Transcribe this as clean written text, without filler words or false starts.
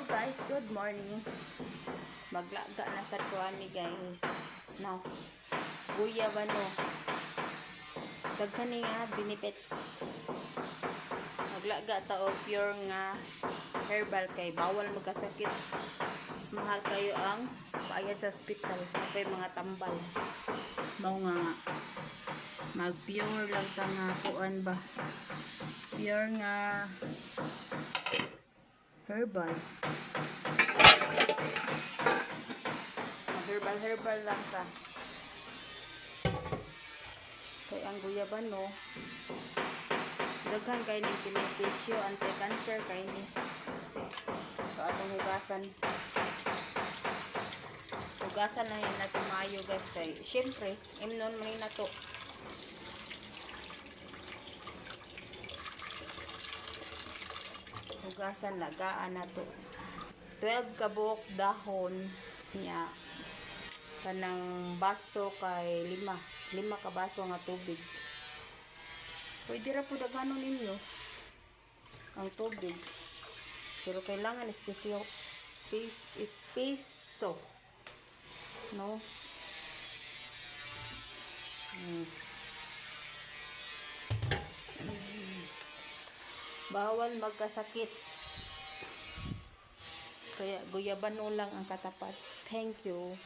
Guys, good morning. Maglaga na sa tuwami guys. No. Guyabano. Daghan nga benefits. Maglaga ta og pure nga herbal kay bawal magkasakit. Mahal kayo ang bayad sa hospital kay mga tambal. Mao nga mag pure lang ta nga kuan ba. Pure nga herbal. Herbal lang ta. Kay ang guyabano daghan kay ni benepisyo, anti-cancer kay ni sa atong hugasan na yun natin maayo guys kay syempre imnon man na to. Hugasan lagaan na to. 12 ka buok dahon niya kanang baso kay 5 ka baso nga tubig. Pwede ra po daghanon ninyo ang tubig. Pero kailangan espeso. No? Bawal magkasakit. Kaya guyabano lang ang katapat. Thank you.